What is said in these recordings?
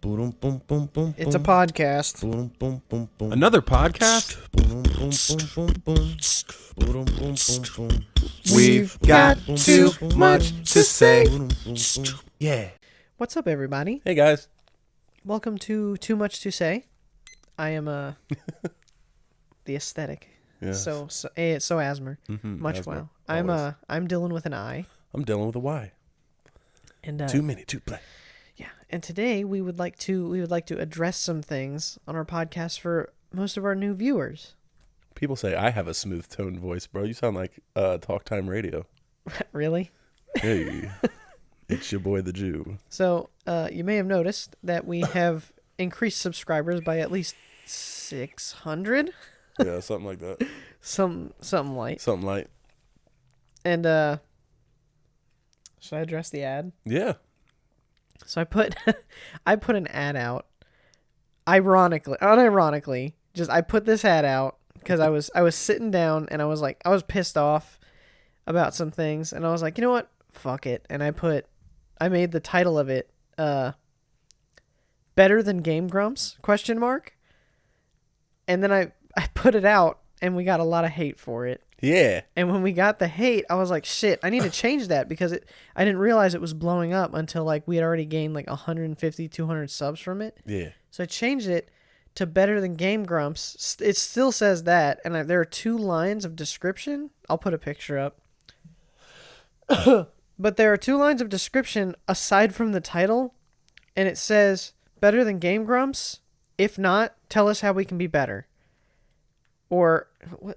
Boom, boom, boom, boom, It's a podcast. boom, boom, boom, boom. Another podcast? Boom, boom, boom, boom, boom. Boom, boom, boom, boom. We've got too much to say. Boom, boom, boom. Yeah. What's up, everybody? Hey, guys. Welcome to 2Much2Say. I am the aesthetic. Yes. So Asmer. Much Asmer, wow. always. I'm Dylan with an I. I'm dealing with a Y. And Too many to play. yeah. And today we would like to address some things on our podcast for most of our new viewers. People say I have a smooth toned voice, bro. You sound like Talk Time Radio. Really? Hey, it's your boy the Jew. So you may have noticed that we have increased subscribers by at least 600. Yeah, something like that. Something light. Something like. And should I address the ad? Yeah. So I put an ad out. Unironically, just I put this ad out because I was sitting down and I was pissed off about some things and I was like, you know what? Fuck it. And I made the title of it Better Than Game Grumps ? And then I put it out and we got a lot of hate for it. Yeah. And when we got the hate, I was like, shit, I need to change that because I didn't realize it was blowing up until like we had already gained like 150, 200 subs from it. Yeah. So I changed it to Better Than Game Grumps. It still says that. And there are 2 lines of description. I'll put a picture up. But there are 2 lines of description aside from the title. And it says, Better Than Game Grumps? If not, tell us how we can be better. Or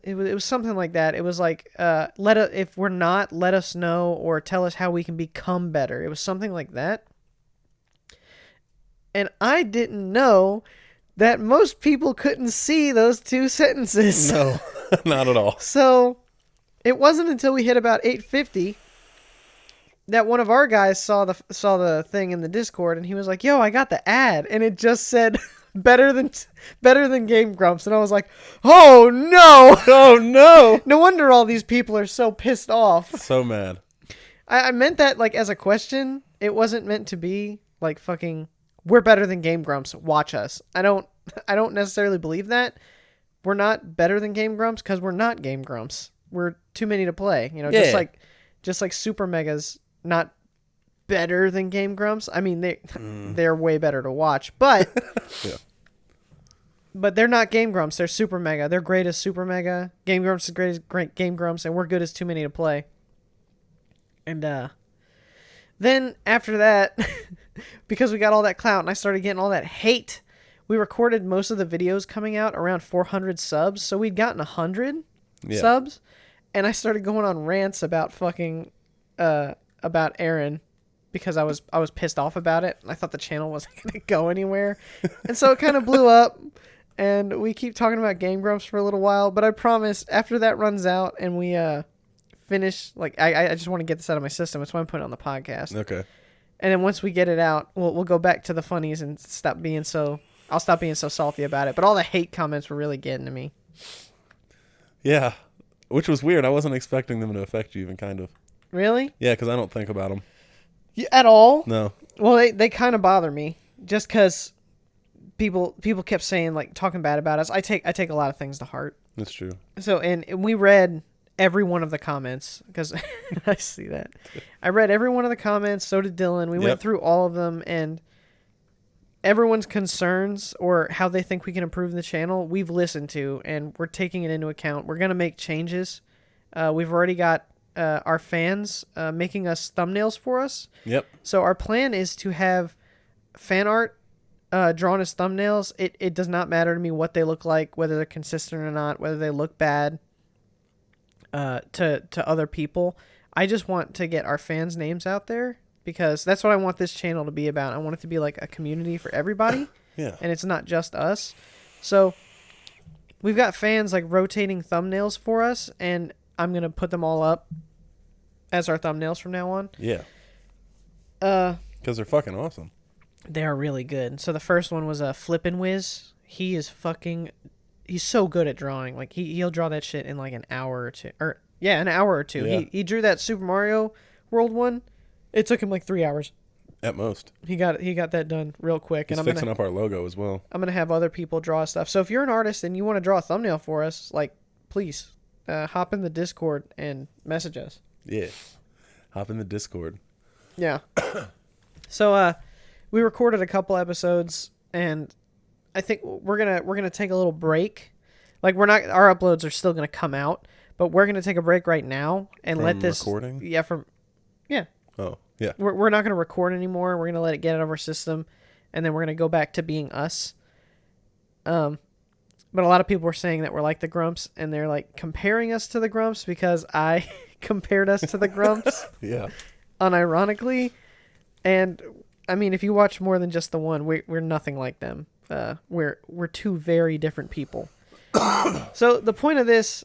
it was something like that. It was like, if we're not, let us know or tell us how we can become better. It was something like that. And I didn't know that most people couldn't see those 2 sentences. No, not at all. So it wasn't until we hit about 850 that one of our guys saw the thing in the Discord and he was like, "Yo, I got the ad," and it just said better than Game Grumps, and I was like, "Oh no, Oh, no. no wonder all these people are so pissed off." So mad. I meant that like as a question. It wasn't meant to be like fucking we're better than Game Grumps. Watch us. I don't necessarily believe that. We're not better than Game Grumps because we're not Game Grumps. We're too many to play. You know, Yeah. just like Super Mega's not better than Game Grumps. I mean, they're way better to watch, but Yeah. but they're not Game Grumps. They're Super Mega. They're great as Super Mega. Game Grumps is great Game Grumps, and we're good as too many to play. And then after that, because we got all that clout and I started getting all that hate, we recorded most of the videos coming out around 400 subs. So we'd gotten 100 subs, and I started going on rants about fucking about Aaron because I was pissed off about it. I thought the channel wasn't going to go anywhere, and so it kind of blew up. And we keep talking about Game Grumps for a little while, but I promise after that runs out and we finish, like I just want to get this out of my system. That's why I'm putting it on the podcast. Okay. And then once we get it out, we'll go back to the funnies and I'll stop being so salty about it. But all the hate comments were really getting to me. Yeah. Which was weird. I wasn't expecting them to affect you even kind of. Really? Yeah, because I don't think about them. Yeah, at all? No. Well, they kind of bother me just because people kept saying, like, talking bad about us. I take a lot of things to heart. That's true. So, and we read every one of the comments because I see that. I read every one of the comments. So did Dylan. We went through all of them, and everyone's concerns or how they think we can improve the channel, we've listened to, and we're taking it into account. We're going to make changes. We've already got our fans making us thumbnails for us. Yep. So our plan is to have fan art drawn as thumbnails. It does not matter to me what they look like, whether they're consistent or not, whether they look bad to other people. I just want to get our fans' names out there because that's what I want this channel to be about. I want it to be like a community for everybody. Yeah. And it's not just us. So we've got fans like rotating thumbnails for us, and I'm going to put them all up as our thumbnails from now on. Yeah. Because they're fucking awesome. They are really good. So the first one was a Flippin' Whiz. He's so good at drawing. Like he'll draw that shit in like an hour or two. An hour or two. Yeah. He drew that Super Mario World one. It took him like 3 hours. At most. He got that done real quick. He's And fixing up our logo as well. I'm gonna have other people draw stuff. So if you're an artist and you want to draw a thumbnail for us, like, please hop in the Discord and message us. Yeah. Hop in the Discord. Yeah. So we recorded a couple episodes, and I think we're gonna take a little break. Like, our uploads are still gonna come out, but we're gonna take a break right now and let this recording. Yeah, Oh yeah. we're not gonna record anymore. We're gonna let it get out of our system, and then we're gonna go back to being us. But a lot of people were saying that we're like the Grumps, and they're like comparing us to the Grumps because I compared us to the Grumps. Yeah. Unironically. And I mean, if you watch more than just the one, we're nothing like them. We're two very different people. So the point of this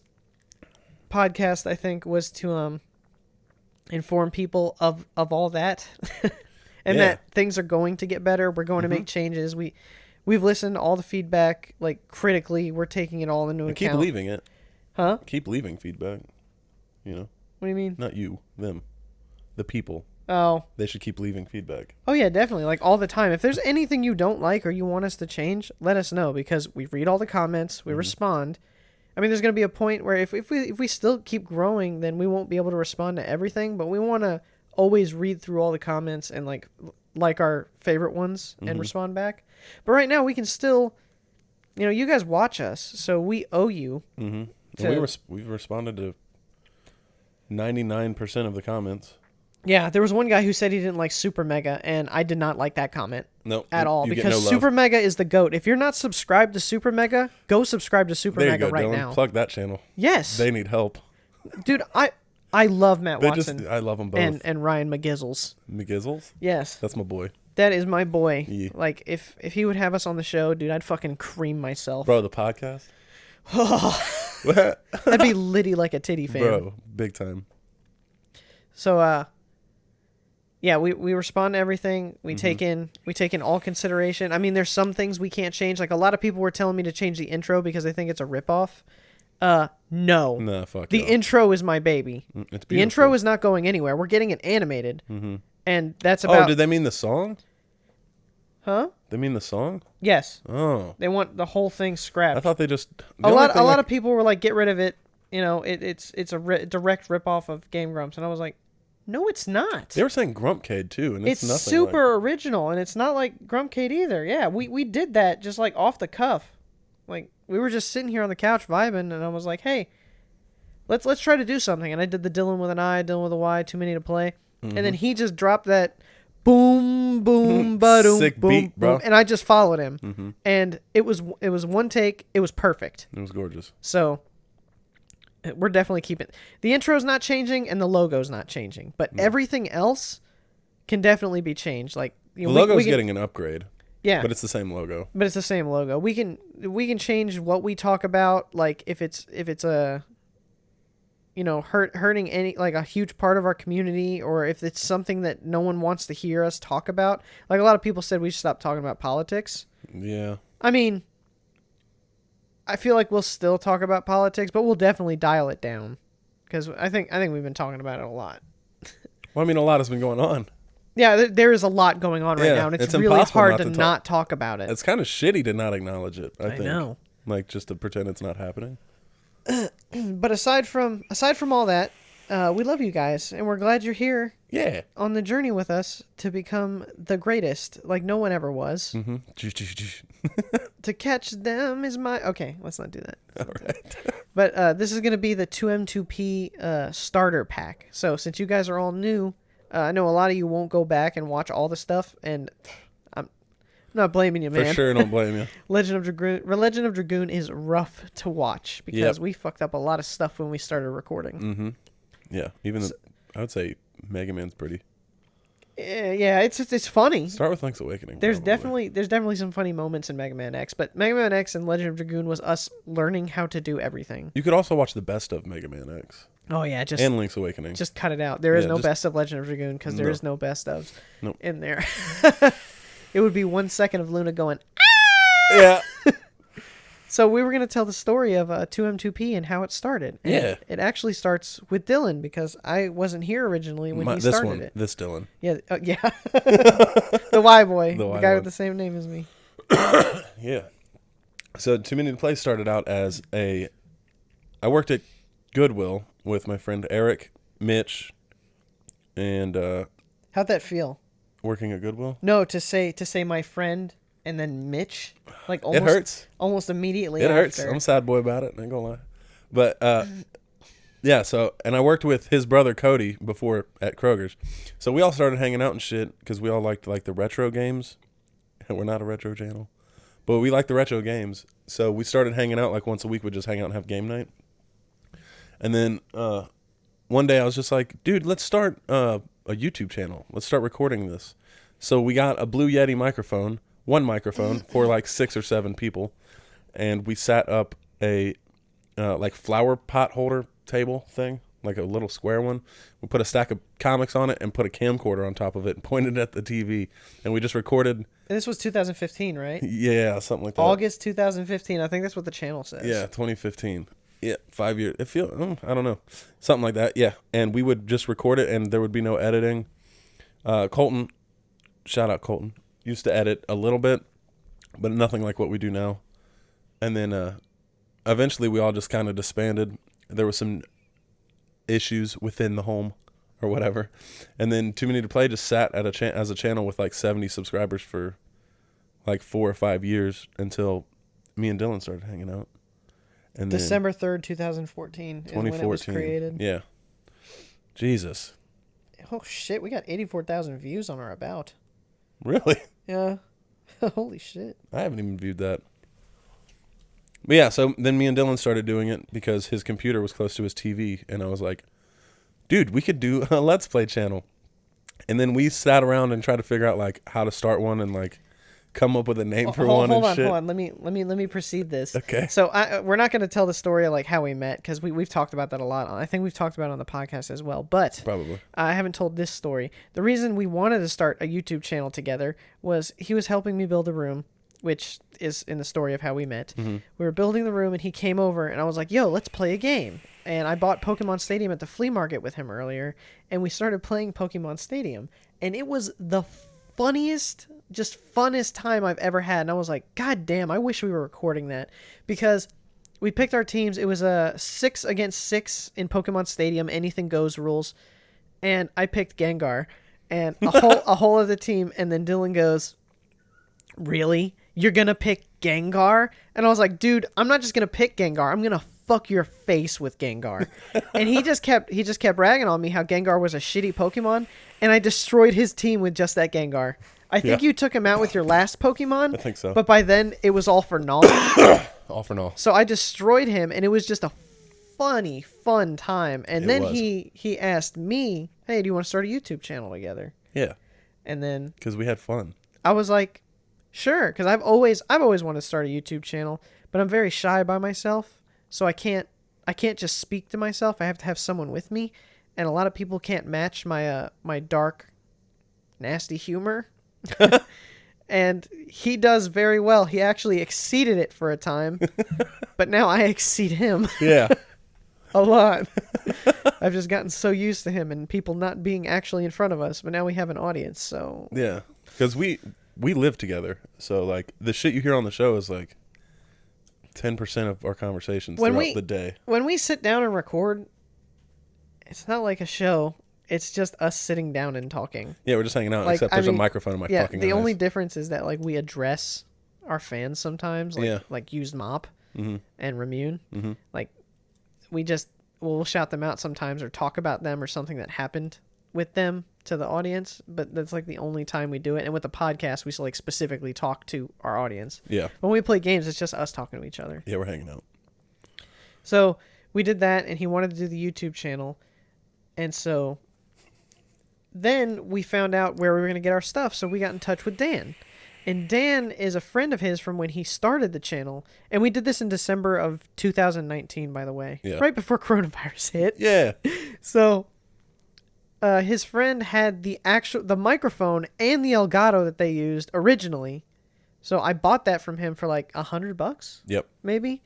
podcast, I think, was to inform people of all that, and that things are going to get better. We're going to make changes. We've listened to all the feedback, like, critically. We're taking it all into account. Keep leaving it. Huh? Keep leaving feedback. What do you mean? Not you, them, the people. Oh. They should keep leaving feedback. Oh, yeah, definitely. Like, all the time. If there's anything you don't like or you want us to change, let us know, because we read all the comments. We respond. I mean, there's going to be a point where if we still keep growing, then we won't be able to respond to everything, but we want to always read through all the comments and, like our favorite ones and respond back. But right now, we can still, you guys watch us, so we owe you. Mm-hmm. And we've responded to 99% of the comments. Yeah, there was one guy who said he didn't like Super Mega, and I did not like that comment. No, at all, you because get no Super love. Mega is the GOAT. If you're not subscribed to Super Mega, go subscribe to Super There you Mega go, right Dylan. now. Plug that channel. Yes. They need help. Dude, I love Matt Watson. I love them both. And Ryan McGizzles. McGizzles? Yes. That's my boy. That is my boy. Yeah. Like, if he would have us on the show, dude, I'd fucking cream myself. Bro, the podcast? What? I'd be litty like a titty fan. Bro, big time. So, yeah, we respond to everything. We take in all consideration. I mean, there's some things we can't change. Like, a lot of people were telling me to change the intro because they think it's a ripoff. No. Nah, fuck The y'all. intro is my baby. It's beautiful. The intro is not going anywhere. We're getting it animated. Mm-hmm. And that's about... Oh, did they mean the song? Huh? They mean the song? Yes. Oh. They want the whole thing scrapped. I thought they just... A lot of people were like, get rid of it. It's a direct ripoff of Game Grumps. And I was like, no, it's not. They were saying Grumpcade, too, and it's nothing super original, and it's not like Grumpcade either. Yeah, we did that just, like, off the cuff. Like, we were just sitting here on the couch vibing, and I was like, hey, let's try to do something. And I did the Dylan with an I, Dylan with a Y, Too Many to Play. And then he just dropped that boom, boom, ba-doom, Sick boom, beat, bro. boom. And I just followed him. And it was one take. It was perfect. It was gorgeous. So we're definitely keeping... The intro's not changing, and the logo's not changing. But everything else can definitely be changed. Like, The logo's getting an upgrade. Yeah. But it's the same logo. But it's the same logo. We can change what we talk about, like if it's a hurting any, like, a huge part of our community, or if it's something that no one wants to hear us talk about. Like, a lot of people said we should stop talking about politics. Yeah. I mean, I feel like we'll still talk about politics, but we'll definitely dial it down, because I think we've been talking about it a lot. Well, I mean, a lot has been going on. Yeah, there is a lot going on right now, and it's really impossible hard not to to not talk about it. It's kind of shitty to not acknowledge it, I think. know. Like, just to pretend it's not happening. But aside from all that, we love you guys, and we're glad you're here. Yeah. On the journey with us to become the greatest, like no one ever was. Mm-hmm. To catch them is my... Okay, let's not do that. All right. But this is going to be the 2M2P starter pack. So since you guys are all new, I know a lot of you won't go back and watch all the stuff, and I'm not blaming you, man. For sure, don't blame you. Legend of Dragoon is rough to watch because we fucked up a lot of stuff when we started recording. Mm-hmm. Yeah, I would say Mega Man's pretty. Yeah, it's funny. Start with Link's Awakening. There's probably. definitely some funny moments in Mega Man X, but Mega Man X and Legend of Dragoon was us learning how to do everything. You could also watch the best of Mega Man X. Oh yeah, and Link's Awakening. Just cut it out. There is no just, best of Legend of Dragoon because there is no best of in there. It would be 1 second of Luna going, yeah. So we were going to tell the story of 2M2P and how it started. And Yeah. It actually starts with Dylan because I wasn't here originally when he started it. This Dylan. Yeah. Yeah. The Y boy. The The Y guy one. with the same name as me. Yeah. So Too Many to Play started out as I worked at Goodwill with my friend Eric, Mitch, and How'd that feel? working at Goodwill. No, to say my friend and then Mitch. Like almost, It hurts. Almost immediately It after. hurts. I'm a sad boy about it. I ain't gonna lie. But yeah. So and I worked with his brother Cody before at Kroger's. So we all started hanging out and shit because we all liked like the retro games. And we're not a retro channel, but we like the retro games. So we started hanging out like once a week. We'd just hang out and have game night. And then one day I was just like, dude, let's start a YouTube channel. Let's start recording this. So we got a Blue Yeti microphone, one microphone for like 6 or 7 people. And we set up a like flower pot holder table thing, like a little square one. We put a stack of comics on it and put a camcorder on top of it and pointed at the TV. And we just recorded. And this was 2015, right? Yeah, something like that. August 2015. I think that's what the channel says. Yeah, 2015. Yeah, 5 years. It feels, I don't know. Something like that, yeah. And we would just record it, and there would be no editing. Colton, shout out Colton, used to edit a little bit, but nothing like what we do now. And then eventually we all just kind of disbanded. There were some issues within the home or whatever. And then Too Many to Play just sat at as a channel with like 70 subscribers for like 4 or 5 years until me and Dylan started hanging out. And December 3rd, 2014 is when it was 2014. created. Yeah. Jesus. Oh, shit. We got 84,000 views on our About. Really? Yeah. Holy shit. I haven't even viewed that. But yeah, so then me and Dylan started doing it because his computer was close to his TV. And I was like, dude, we could do a Let's Play channel. And then we sat around and tried to figure out like how to start one and like come up with a name for one and shit. Hold on. Let me precede this. Okay. So we're not going to tell the story of like how we met because we've talked about that a lot. I think we've talked about it on the podcast as well. But Probably. I haven't told this story. The reason we wanted to start a YouTube channel together was he was helping me build a room, which is in the story of how we met. Mm-hmm. We were building the room and he came over and I was like, yo, let's play a game. And I bought Pokemon Stadium at the flea market with him earlier. And we started playing Pokemon Stadium. And it was the funniest, just funnest time I've ever had. And I was like, God damn, I wish we were recording that. Because we picked our teams. It was a 6 against 6 in Pokemon Stadium. Anything goes rules. And I picked Gengar. And a whole other team. And then Dylan goes, really? You're going to pick Gengar? And I was like, dude, I'm not just going to pick Gengar. I'm going to fuck your face with Gengar. And he just kept ragging on me how Gengar was a shitty Pokemon. And I destroyed his team with just that Gengar. I think you took him out with your last Pokemon. I think so. But by then, it was all for naught. All for naught. So I destroyed him, and it was just a fun time. And then he asked me, hey, do you want to start a YouTube channel together? Yeah. And then Because we had fun. I was like, sure, because I've always wanted to start a YouTube channel, but I'm very shy by myself, so I can't just speak to myself. I have to have someone with me, and a lot of people can't match my my dark, nasty humor. And he does very well. He actually exceeded it for a time, but now I exceed him. Yeah. A lot. I've just gotten so used to him and people not being actually in front of us, but now we have an audience, so Yeah. Because we live together. So, like, the shit you hear on the show is, like, 10% of our conversations throughout the day. When we sit down and record, it's not like a show. It's just us sitting down and talking. Yeah, we're just hanging out, Like, except there's a microphone in my fucking the eyes. only difference is that, like, we address our fans sometimes, like, like used Mop and Ramune. Mm-hmm. Like, we'll shout them out sometimes or talk about them or something that happened with them to the audience, but that's like the only time we do it. And with the podcast, we like specifically talk to our audience. Yeah. When we play games, it's just us talking to each other. Yeah, we're hanging out. So we did that, and he wanted to do the YouTube channel. And so then we found out where we were going to get our stuff, so we got in touch with Dan. And Dan is a friend of his from when he started the channel. And we did this in December of 2019, by the way. Yeah. Right before coronavirus hit. Yeah. So his friend had the microphone and the Elgato that they used originally So I bought that from him for like $100, Yep. maybe.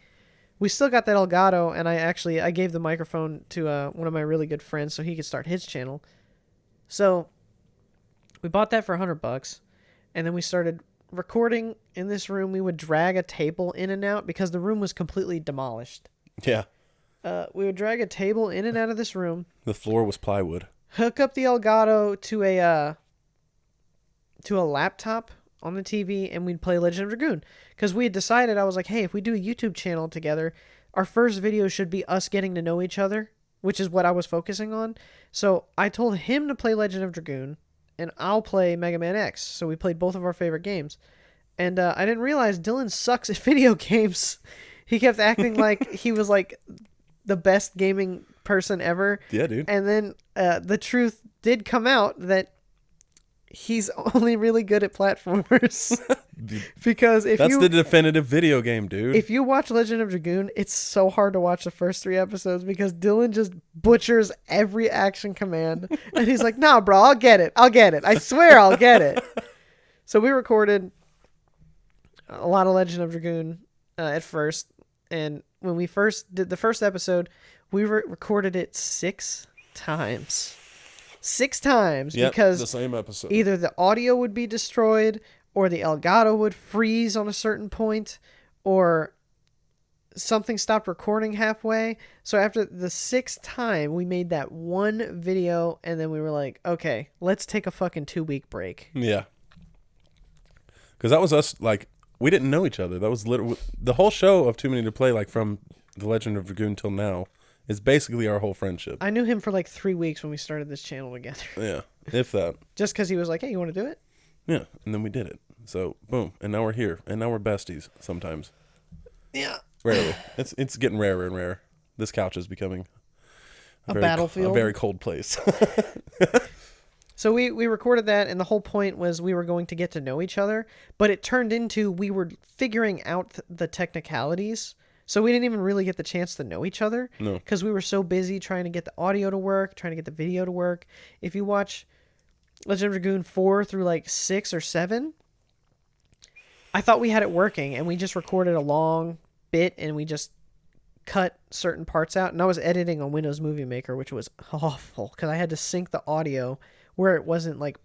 We still got that Elgato, and I gave the microphone to one of my really good friends so he could start his channel. So we bought that for $100, and then we started recording in this room. We would drag a table in and out because the room was completely demolished. Yeah. We would drag a table in and out of this room, The floor was plywood. hook up the Elgato to a laptop on the TV, and we'd play Legend of Dragoon. Because we had decided, I was like, hey, if we do a YouTube channel together, our first video should be us getting to know each other, which is what I was focusing on. So I told him to play Legend of Dragoon, and I'll play Mega Man X. So we played both of our favorite games. And I didn't realize Dylan sucks at video games. He kept acting like he was like the best gaming person ever. Yeah, dude. And then the truth did come out that he's only really good at platformers. Because That's the definitive video game, dude. if you watch Legend of Dragoon, it's so hard to watch the first 3 episodes because Dylan just butchers every action command. And he's like, nah, bro, I'll get it. I swear I'll get it. So we recorded a lot of Legend of Dragoon at first. And when we first did the first episode, we recorded it 6 times. 6 times, Yep, because the same episode. either the audio would be destroyed, or the Elgato would freeze on a certain point, or something stopped recording halfway. So after the 6th time, we made that one video, and then we were like, okay, let's take a fucking 2-week break. Yeah. Because that was us, like, we didn't know each other. That was literally the whole show of Too Many to Play, like from The Legend of Dragoon till now, is basically our whole friendship. I knew him for like 3 weeks when we started this channel together. Yeah, if that. Just because he was like, hey, you want to do it? Yeah, and then we did it. So, boom. And now we're here. And now we're besties sometimes. Yeah. Rarely. It's getting rarer and rarer. This couch is becoming A battlefield? A very cold place. So we recorded that, and the whole point was we were going to get to know each other, but it turned into we were figuring out the technicalities. So we didn't even really get the chance to know each other. No. Because we were so busy trying to get the audio to work, trying to get the video to work. If you watch Legend of Dragoon 4 through like 6 or 7, I thought we had it working, and we just recorded a long bit, and we just cut certain parts out. And I was editing on Windows Movie Maker, which was awful because I had to sync the audio where it wasn't like,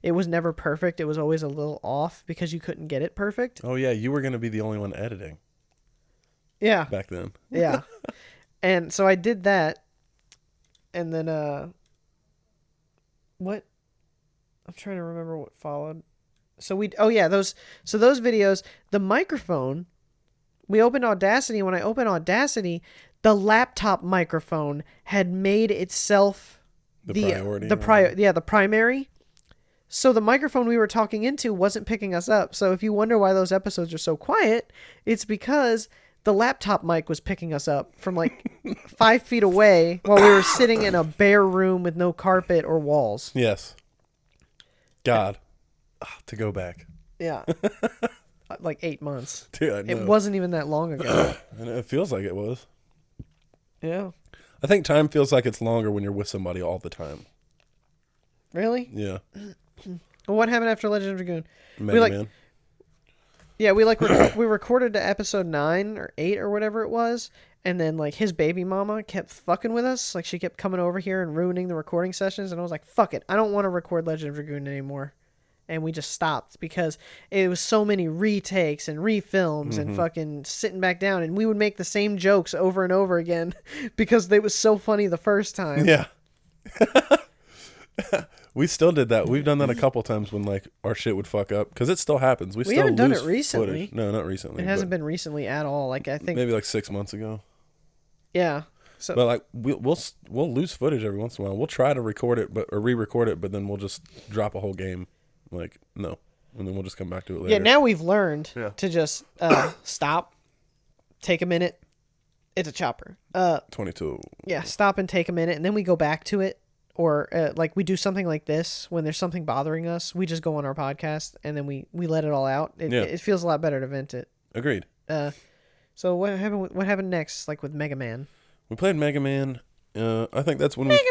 it was never perfect. It was always a little off because you couldn't get it perfect. Oh, yeah, you were going to be the only one editing Yeah. back then. Yeah. And so I did that. And then, what? I'm trying to remember what followed. So those videos, the microphone, we opened Audacity. When I opened Audacity, the laptop microphone had made itself the primary. So the microphone we were talking into wasn't picking us up. So if you wonder why those episodes are so quiet, it's because the laptop mic was picking us up from like 5 feet away while we were sitting in a bare room with no carpet or walls. Yes. God. To go back. Yeah. Like 8 months. Dude, I know. It wasn't even that long ago. And it feels like it was. Yeah. I think time feels like it's longer when you're with somebody all the time. Really? Yeah. Well, what happened after Legend of Dragoon? Mega Man. Yeah, we recorded to episode 9 or 8 or whatever it was, and then like his baby mama kept fucking with us. Like she kept coming over here and ruining the recording sessions, and I was like, fuck it, I don't want to record Legend of Dragoon anymore. And we just stopped because it was so many retakes and refilms and fucking sitting back down, and we would make the same jokes over and over again because they was so funny the first time. Yeah. We still did that. We've done that a couple times when like our shit would fuck up because it still happens. We still haven't done lose it recently. footage. No, not recently. It hasn't been recently at all. Like I think maybe like 6 months ago. Yeah. So, but like we'll lose footage every once in a while. We'll try to record it, or re-record it, but then we'll just drop a whole game. Like no, and then we'll just come back to it later. Yeah. Now we've learned Yeah. to just stop, take a minute. It's a chopper. 22. Yeah. Stop and take a minute, and then we go back to it. Or like we do something like this when there's something bothering us. We just go on our podcast and then we let it all out. It feels a lot better to vent it. Agreed. So what happened next? Like with Mega Man. We played Mega Man. I think that's when Mega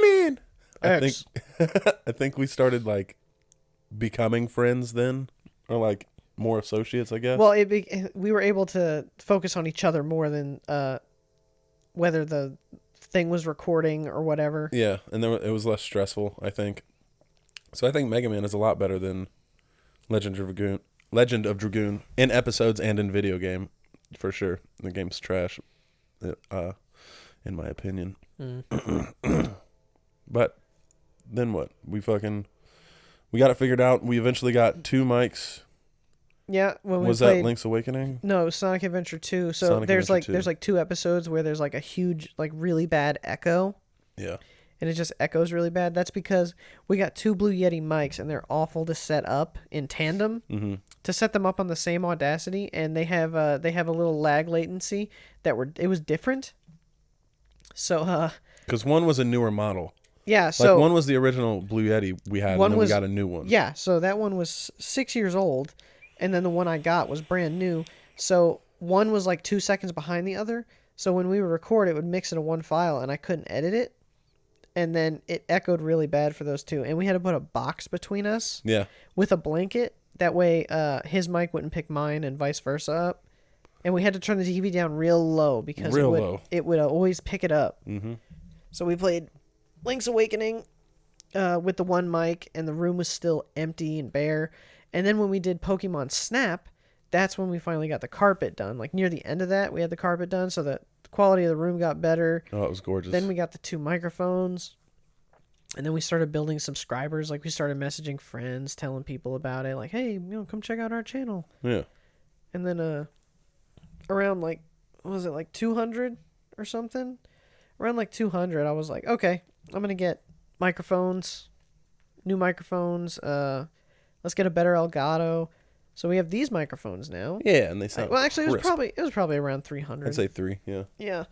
Man. I think we started like becoming friends then, or like more associates, I guess. Well, we were able to focus on each other more than whether the thing was recording or whatever. Yeah, and then it was less stressful, I think. So I think Mega Man is a lot better than Legend of Dragoon. Legend of Dragoon in episodes and in video game, for sure. The game's trash, in my opinion. But then what? We got it figured out. We eventually got 2 mics. Yeah, when we Was played, that Link's Awakening? No, Sonic Adventure 2. So Sonic there's Adventure 2. like 2 episodes where there's like a huge, like really bad echo. Yeah. And it just echoes really bad. That's because we got 2 Blue Yeti mics, and they're awful to set up in tandem. Mm-hmm. To set them up on the same Audacity, and they have a little lag latency it was different. So because one was a newer model. yeah, so like one was the original Blue Yeti we had, and then we got a new one. Yeah, so that one was 6 years old, and then the one I got was brand new. So one was like 2 seconds behind the other. So when we would record, it would mix into one file, and I couldn't edit it. And then it echoed really bad for those 2. And we had to put a box between us. Yeah. With a blanket. That way his mic wouldn't pick mine and vice versa up. And we had to turn the TV down real low because it would always pick it up. Mm-hmm. So we played Link's Awakening with the one mic, and the room was still empty and bare. And then when we did Pokemon Snap, that's when we finally got the carpet done. Like near the end of that, we had the carpet done, so the quality of the room got better. Oh, it was gorgeous. Then we got the 2 microphones, and then we started building subscribers. Like we started messaging friends, telling people about it. Like, hey, come check out our channel. Yeah. And then around like, what was it, like 200 or something? Around like 200, I was like, okay, I'm gonna get microphones, new microphones. Let's get a better Elgato. So we have these microphones now. Yeah, and they sound well, actually, crisp. it was probably around 300. I'd say 3. Yeah. Yeah.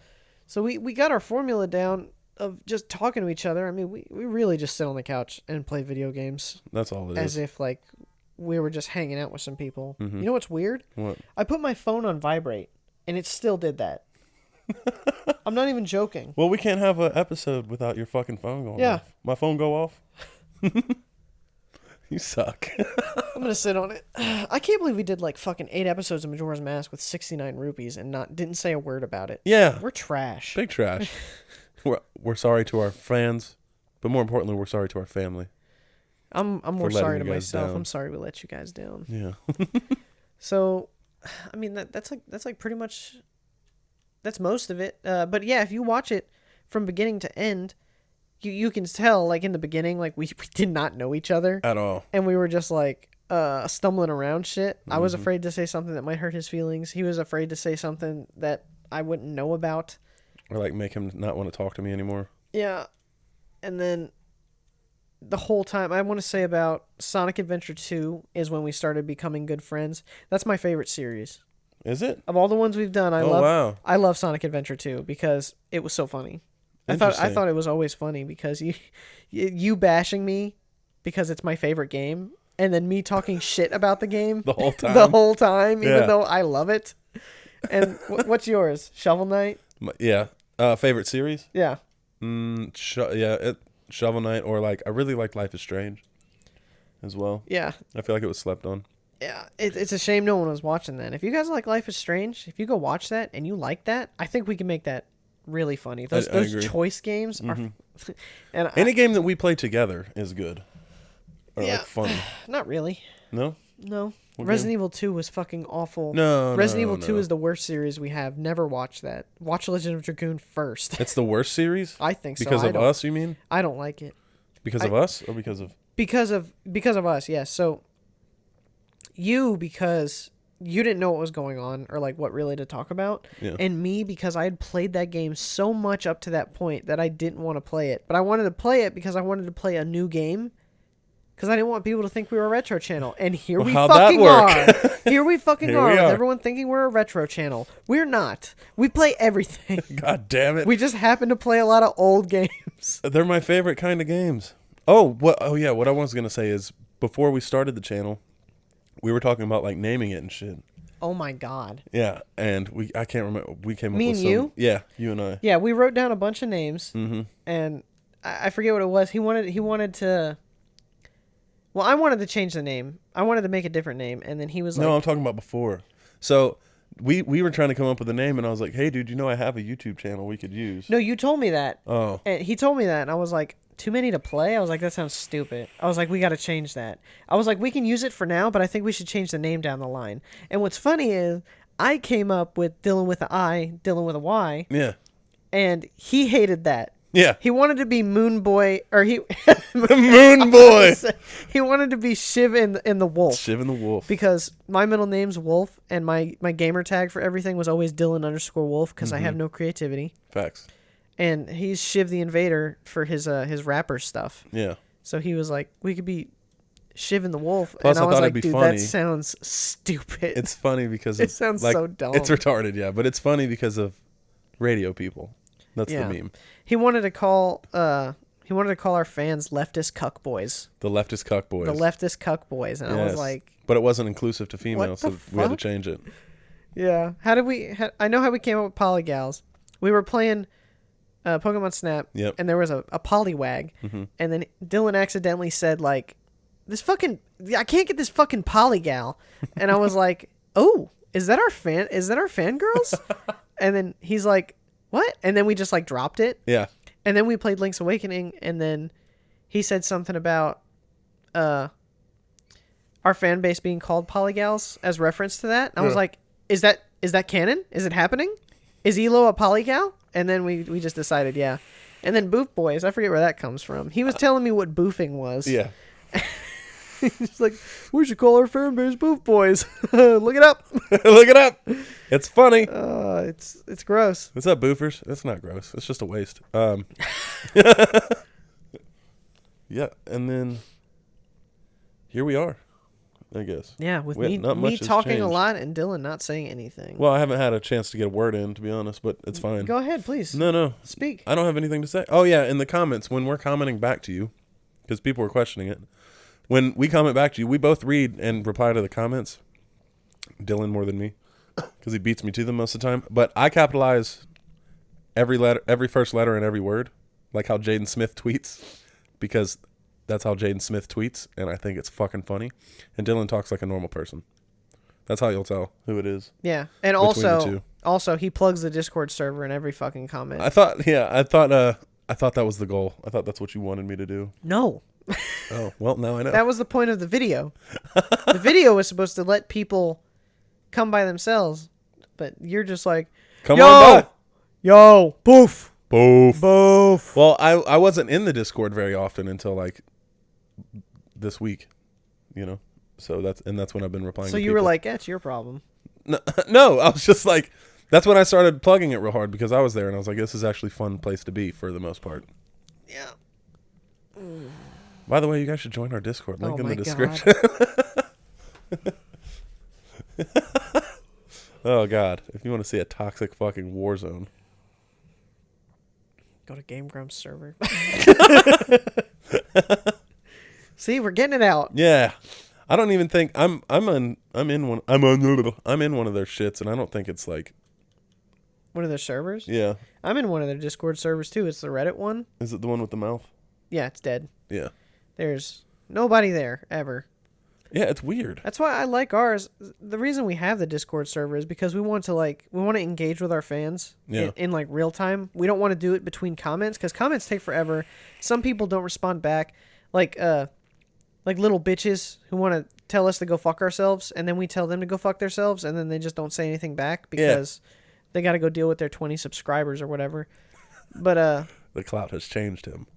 So we got our formula down of just talking to each other. I mean, we really just sit on the couch and play video games. That's all it as is. if like we were just hanging out with some people. Mm-hmm. You know what's weird? What? I put my phone on vibrate, and it still did that. I'm not even joking. Well, we can't have an episode without your fucking phone going off. My phone go off? You suck. I'm gonna sit on it. I can't believe we did like fucking 8 episodes of Majora's Mask with 69 rupees and didn't say a word about it. Yeah. We're trash. Big trash. We're sorry to our fans, but more importantly, we're sorry to our family. I'm more sorry to you guys myself. down. I'm sorry we let you guys down. Yeah. So, I mean that's like pretty much that's most of it. But yeah, if you watch it from beginning to end, you can tell like in the beginning like we did not know each other At all. and we were just like stumbling around shit. Mm-hmm. I was afraid to say something that might hurt his feelings. He was afraid to say something that I wouldn't know about. Or like make him not want to talk to me anymore. Yeah. And then the whole time, I want to say about Sonic Adventure 2 is when we started becoming good friends. That's my favorite series. Is it? Of all the ones we've done, Wow. I love Sonic Adventure 2 because it was so funny. I thought it was always funny because you bashing me because it's my favorite game, and then me talking shit about the game The whole time. the whole time, Yeah. even though I love it. And what's yours? Shovel Knight? Yeah. Favorite series? Yeah. Shovel Knight, or like I really like Life is Strange as well. Yeah. I feel like it was slept on. Yeah, it's a shame no one was watching that. If you guys like Life is Strange, if you go watch that and you like that, I think we can make that really funny. Those agree. choice games are, and Any game that we play together is good. Or Yeah. like funny. not really. No? No, What Resident game? Evil 2 was fucking awful. No. Resident no, Evil 2 no. is the worst series we have. Never watch that. Watch Legend of Dragoon first. It's the worst series? I think so. Because I of don't- us, you mean? I don't like it Because of us or because of... because of us. Yes. So because you didn't know what was going on or like what really to talk about. Yeah. And me because I had played that game so much up to that point that I didn't want to play it. But I wanted to play it because I wanted to play a new game. Because I didn't want people to think we were a retro channel. And here we how'd that fucking work? are. Here we fucking Here are we with are. everyone thinking we're a retro channel. We're not. We play everything. God damn it. We just happen to play a lot of old games. They're my favorite kind of games. What I was going to say is before we started the channel, we were talking about like naming it and shit. Oh my god. Yeah, and I can't remember. We came Me up with and you? Yeah, you and I. Yeah, we wrote down a bunch of names. Mm-hmm. And I forget what it was. He wanted to... Well, I wanted to change the name. I wanted to make a different name, and then he was No, like, I'm talking about before. So we were trying to come up with a name, and I was like, hey, dude, you know I have a YouTube channel we could use. "No, you told me that." Oh. And he told me that, and I was like, "Too many to play?" I was like, "That sounds stupid." I was like, "We got to change that." I was like, "We can use it for now, but I think we should change the name down the line." And what's funny is I came up with Dylan with an I, Dylan with a Y, Yeah. and he hated that. Yeah. He wanted to be Moon Boy, or he Moon Boy. he wanted to be Shiv in the Wolf. Shiv and the Wolf. Because my middle name's Wolf, and my gamer tag for everything was always Dylan_Wolf because I have no creativity. Facts. And he's Shiv the Invader for his rapper stuff. Yeah. So he was like, we could be Shiv and the Wolf. Plus, and I I was thought like, it'd be dude, funny. that sounds stupid. It's funny because It sounds so dumb. It's retarded, yeah, but it's funny because of radio people. That's Yeah. the meme. He wanted to call our fans leftist cuck boys. The leftist cuck boys. The leftist cuck boys. And I was Yes. like, But it wasn't inclusive to females, the so we had to fuck? change it. yeah. How did we? I know how we came up with polygals. We were playing Pokemon Snap, Yep. and there was a polywag, and then Dylan accidentally said like, "This fucking, I can't get this fucking polygal," and I was like, "Oh, is that our fangirls?" And then he's like, "What?" And then we just like dropped it, Yeah. and then we played Link's Awakening, and then he said something about our fan base being called polygals as reference to that. And I was like, is that canon? Is it happening? Is Elo a polygal? And then we just decided, yeah. And then Boof Boys, I forget where that comes from. He was telling me what boofing was. Yeah. He's like, we should call our fan base Boof Boys. Look it up. Look it up. It's funny. It's gross. What's up, boofers? It's not gross. It's just a waste. Yeah, and then here we are, I guess. Yeah, with Not much me has talking a changed. lot and Dylan not saying anything. Well, I haven't had a chance to get a word in, to be honest, but it's fine. Go ahead, please. No. Speak. I don't have anything to say. Oh, yeah, in the comments, when we're commenting back to you, because people were questioning it, when we comment back to you, we both read and reply to the comments. Dylan more than me, because he beats me to them most of the time. But I capitalize every letter, every first letter and every word, like how Jaden Smith tweets, because that's how Jaden Smith tweets, and I think it's fucking funny. And Dylan talks like a normal person. That's how you'll tell who it is. Yeah, and between the two. also he plugs the Discord server in every fucking comment. I thought that was the goal. I thought that's what you wanted me to do. No, Oh, well, now I know. that was the point of the video. The video was supposed to let people come by themselves, but you're just like, Come yo, on by. yo, boof, Boof. boof. Well, I wasn't in the Discord very often until like this week, you know. So that's when I've been replying. So to you were people. like, that's your problem. No, I was just like, that's when I started plugging it real hard because I was there and I was like, this is actually a fun place to be for the most part. Yeah. By the way, you guys should join our Discord. Link Oh in the my description. Oh God, if you want to see a toxic fucking war zone. Go to Game Grumps server. See, we're getting it out. Yeah, I don't even think I'm in one of their shits, and I don't think it's like, One of their servers? yeah. I'm in one of their Discord servers too. It's the Reddit one. Is it the one with the mouth? Yeah, it's dead. Yeah. There's nobody there ever. Yeah, it's weird. That's why I like ours. The reason we have the Discord server is because we want to engage with our fans Yeah. in like real time. We don't want to do it between comments because comments take forever. Some people don't respond back, like little bitches who want to tell us to go fuck ourselves, and then we tell them to go fuck themselves, and then they just don't say anything back because they got to go deal with their 20 subscribers or whatever. But The clout has changed him.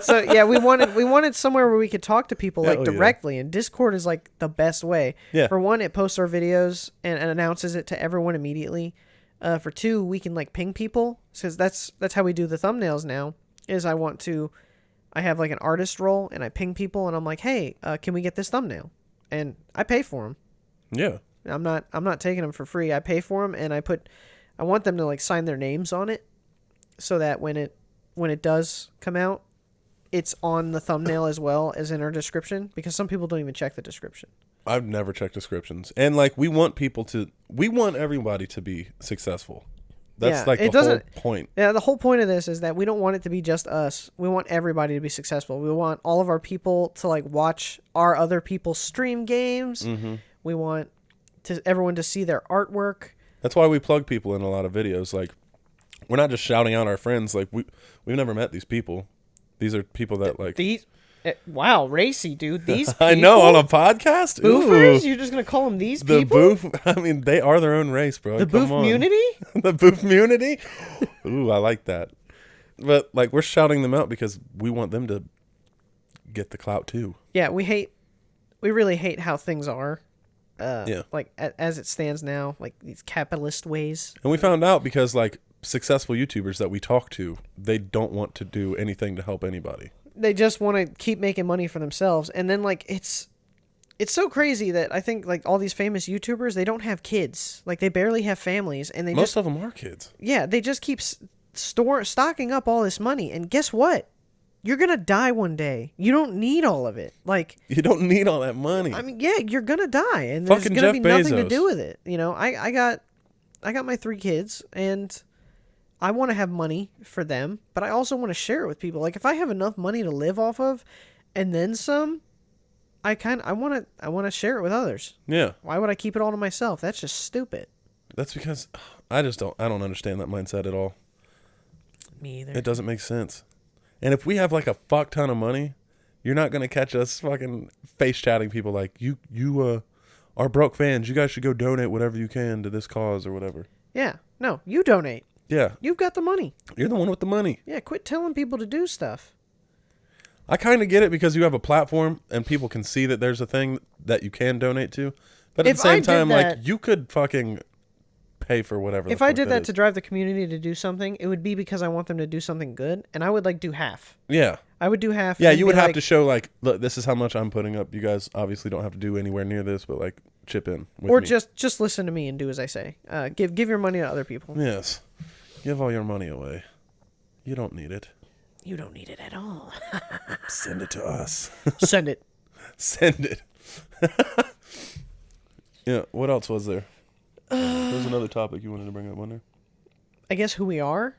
so yeah, we wanted somewhere where we could talk to people like Hell yeah. directly, and Discord is like the best way. Yeah. For one, it posts our videos and announces it to everyone immediately. For two, we can like ping people, because that's how we do the thumbnails now. Is I have like an artist role and I ping people and I'm like, hey, can we get this thumbnail? And I pay for them. Yeah. I'm not taking them for free. I pay for them and I want them to like sign their names on it, so that when it does come out, it's on the thumbnail as well as in our description, because some people don't even check the description. I've never checked descriptions. And like we want everybody to be successful. That's Yeah, like it the whole doesn't- point. Yeah, the whole point of this is that we don't want it to be just us. We want everybody to be successful. We want all of our people to like watch our other people stream games. Mm-hmm. We want everyone to see their artwork. That's why we plug people in a lot of videos. Like, we're not just shouting out our friends. Like, we've never met these people. These are people that like. Wow, racy dude. These people, I know, on a podcast. boofers. Ooh. You're just gonna call them these The people? boof. I mean, they are their own race, bro. The Come boof on. community? The boof community. Ooh, I like that. But like, we're shouting them out because we want them to get the clout too. Yeah, we really hate how things are. Yeah. Like as it stands now, like these capitalist ways. And we found out because like successful YouTubers that we talk to, they don't want to do anything to help anybody. They just want to keep making money for themselves, and then like it's so crazy that I think like all these famous YouTubers, they don't have kids, like they barely have families, and they Most of them are kids. yeah, they just keep stocking up all this money, and guess what? You're gonna die one day. You don't need all of it. Like You don't need all that money. I mean, yeah, you're gonna die, and there's Fucking gonna Jeff be nothing to Bezos. do with it. You know, I got my 3 kids, and I want to have money for them, but I also want to share it with people. Like if I have enough money to live off of, and then some, I want to share it with others. Yeah. Why would I keep it all to myself? That's just stupid. That's because I don't understand that mindset at all. Me either. It doesn't make sense. And if we have like a fuck ton of money, you're not gonna catch us fucking face chatting people like you are broke fans. You guys should go donate whatever you can to this cause or whatever. Yeah. No, you donate. Yeah, You've got the money. you're the one with the money. Yeah, quit telling people to do stuff. I kind of get it because you have a platform and people can see that there's a thing that you can donate to. But at If the same I did time, like that- you could fucking pay for whatever. If I did that to drive the community to do something, it would be because I want them to do something good, and I would like do half. yeah, I would do half. yeah, and you be would have like, to show like, look, this is how much I'm putting up. You guys obviously don't have to do anywhere near this, but like chip in with or me. just listen to me and do as I say. Give your money to other people. Yes, give all your money away. You don't need it. You don't need it at all. Send it to us. Send it. Send it. Yeah. What else was there? There's another topic you wanted to bring up, wasn't there? I guess who we are.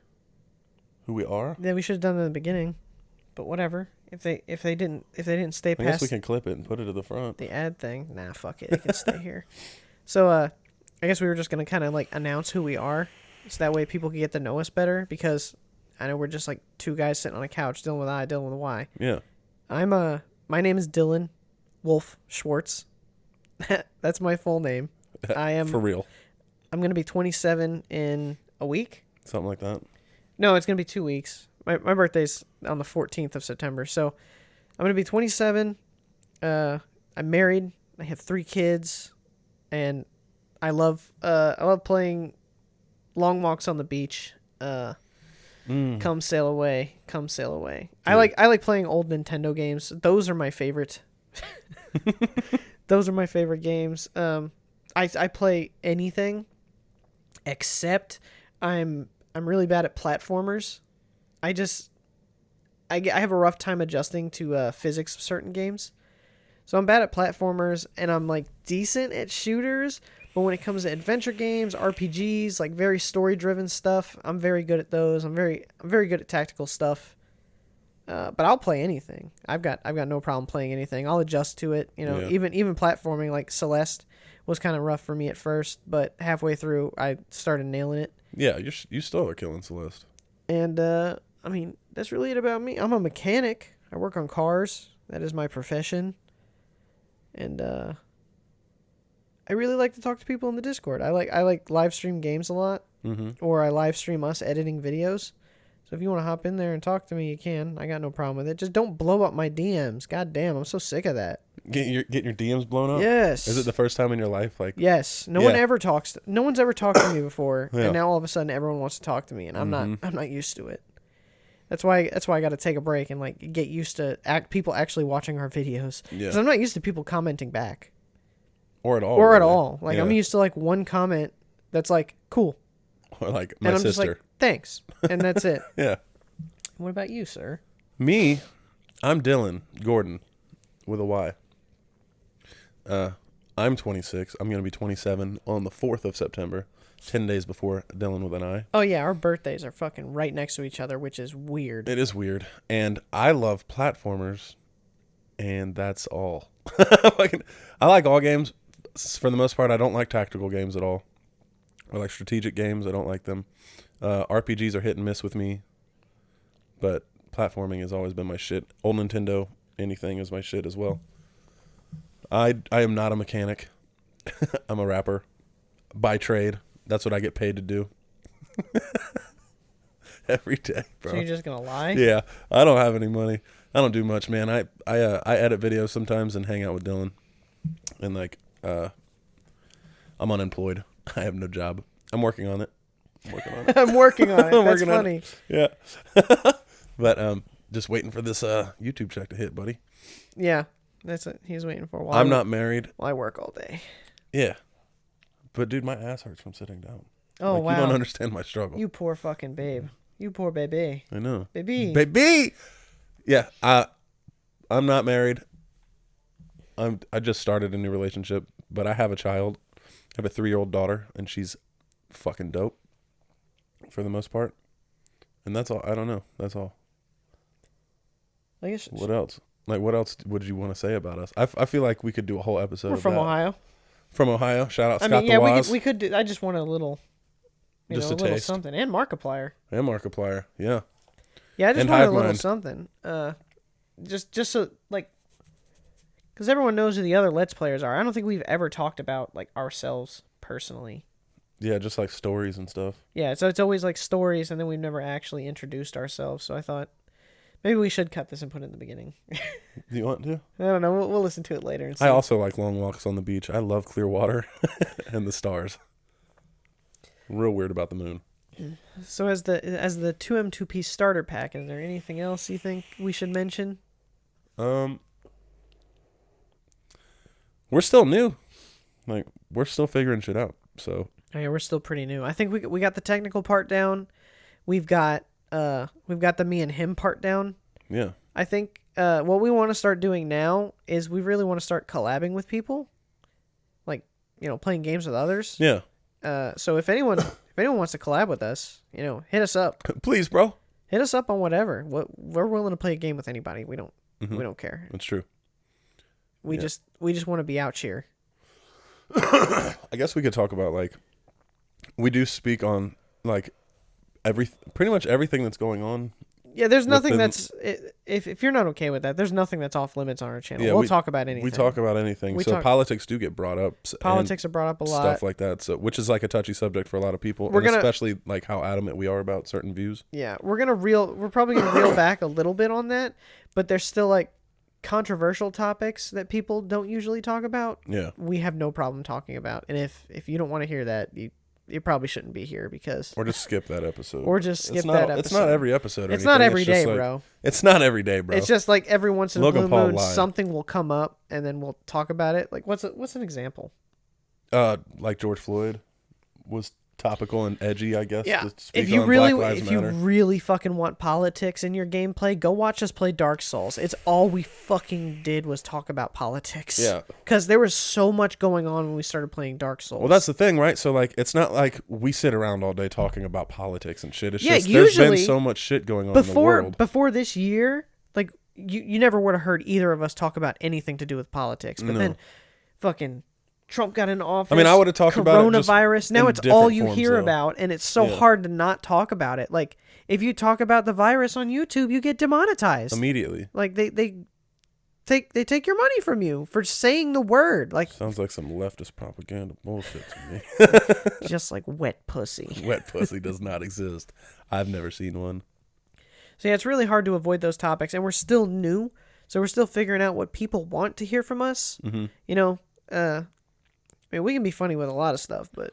Who we are? Yeah, we should have done it in the beginning, but whatever. If they didn't stay I guess past we can clip it and put it to the front. the ad thing, nah, fuck it. It can stay here. So I guess we were just gonna kind of like announce who we are, so that way people can get to know us better. Because I know we're just like 2 guys sitting on a couch, Dylan with I, Dylan with a Y. Yeah. My name is Dylan Wolf Schwartz. That's my full name. I am For real. I'm gonna be 27 in a week. Something like that. No, it's gonna be 2 weeks. My birthday's on the 14th of September, so I'm gonna be 27. I'm married. I have 3 kids, and I love playing long walks on the beach. Come sail away, come sail away. I like playing old Nintendo games. Those are my favorite. Those are my favorite games. I play anything, except I'm really bad at platformers. I have a rough time adjusting to physics of certain games. So I'm bad at platformers, and I'm like decent at shooters. But when it comes to adventure games, RPGs, like very story-driven stuff, I'm very good at those. I'm very good at tactical stuff. But I'll play anything. I've got no problem playing anything. I'll adjust to it. You know, Yeah. even platforming like Celeste was kind of rough for me at first, but halfway through I started nailing it. Yeah, you still are killing Celeste. And I mean, that's really it about me. I'm a mechanic. I work on cars. That is my profession. And I really like to talk to people in the Discord. I like live stream games a lot, or I live stream us editing videos. So if you want to hop in there and talk to me, you can. I got no problem with it. Just don't blow up my DMs. God damn, I'm so sick of that. Getting your DMs blown up? Yes. Is it the first time in your life? Like, Yes. No Yeah. one ever talks. No one's ever talked to me before, Yeah. and now all of a sudden everyone wants to talk to me, and I'm not used to it. That's why I got to take a break and like get used to people actually watching our videos. Yeah. Because I'm not used to people commenting back. or at all. Or at really. all. Like, Yeah. I'm used to like one comment that's like, cool. Or like my And I'm sister. just like, thanks. And that's it. Yeah. What about you, sir? Me, I'm Dylan Gordon with a Y. I'm 26. I'm going to be 27 on the 4th of September, 10 days before Dylan with an I. Oh yeah, our birthdays are fucking right next to each other, which is weird. It is weird. And I love platformers, and that's all. I like all games. For the most part, I don't like tactical games at all. I like strategic games. I don't like them. RPGs are hit and miss with me, but platforming has always been my shit. Old Nintendo, anything is my shit as well. I am not a mechanic. I'm a rapper by trade. That's what I get paid to do. Every day, bro. So you're just gonna lie? Yeah, I don't have any money. I don't do much, man. I edit videos sometimes and hang out with Dylan, and like I'm unemployed. I have no job. I'm working on it. I'm working on it. I'm That's working on funny. it. Yeah. But just waiting for this YouTube check to hit, buddy. Yeah, that's what he's waiting for. I'm not married. Well, I work all day. Yeah. But dude, my ass hurts from sitting down. Oh, wow. You don't understand my struggle. You poor fucking babe. You poor baby. I know. Baby. Yeah, I'm not married. I just started a new relationship, but I have a child. I have a 3-year-old daughter, and she's fucking dope for the most part. And that's all. I don't know. That's all. I guess. What else? Like, what else would you want to say about us? I feel like we could do a whole episode. We're of from that. Ohio. From Ohio. Shout out I Scott mean, yeah, the Waz. we could do. I just want a little, Just a a little taste. something, and Markiplier. And Markiplier. Yeah. Yeah, I just And want a Hive little Mind. something. Just so like, because everyone knows who the other Let's Players are. I don't think we've ever talked about like ourselves personally. Yeah, just like stories and stuff. Yeah, so it's always like stories, and then we've never actually introduced ourselves. So I thought maybe we should cut this and put it in the beginning. Do you want to? I don't know. We'll listen to it later. And see. I also like long walks on the beach. I love clear water and the stars. I'm real weird about the moon. So as the 2M2P starter pack, is there anything else you think we should mention? We're still new. Like, we're still figuring shit out. So Oh, yeah, we're still pretty new. I think we got the technical part down. We've got the me and him part down. yeah. I think what we want to start doing now is we really want to start collabing with people, like playing games with others. Yeah. So if anyone wants to collab with us, hit us up. Please, bro. Hit us up on whatever. We're willing to play a game with anybody. We don't care. That's true. We just want to be out here. I guess we could talk about, like, we do speak on, like, pretty much everything that's going on. Yeah, there's nothing within- that's if you're not okay with that, there's nothing that's off limits on our channel. Yeah, we'll we- talk about anything. We talk about anything. So politics do get brought up. Politics and are brought up a lot. stuff like that. So, which is like a touchy subject for a lot of people, We're and gonna- especially like how adamant we are about certain views. Yeah, we're probably gonna reel back a little bit on that, but there's still like controversial topics that people don't usually talk about. Yeah. We have no problem talking about, and if you don't want to hear that, you probably shouldn't be here because Or just skip that episode. or just skip it's not, that episode. It's not every episode. Or It's not anything. every It's just day, like- bro. It's not every day, bro. It's just like every once in a Logan blue Paul moon, lied. something will come up, and then we'll talk about it. Like what's an example? like George Floyd was topical and edgy, I guess. Yeah. To speak If you on really Black Lives Matter. fucking want politics in your gameplay, go watch us play Dark Souls. It's all we fucking did was talk about politics. Yeah. Because there was so much going on when we started playing Dark Souls. Well, that's the thing, right? So, like, it's not like we sit around all day talking about politics and shit. It's Yeah, just there's been usually so much shit going on in the world. before this year, like you never would have heard either of us talk about anything to do with politics. But No. then, fucking Trump got in office. I mean, I would have talked about it just coronavirus. Now in it's all different you forms, hear though. about, and it's so Yeah. hard to not talk about it. Like if you talk about the virus on YouTube, you get demonetized. Immediately. Like they take your money from you for saying the word. Like Sounds like some leftist propaganda bullshit to me. just like wet pussy. Wet pussy does not exist. I've never seen one. So yeah, it's really hard to avoid those topics, and we're still new, so we're still figuring out what people want to hear from us. Mm-hmm. I mean, we can be funny with a lot of stuff, but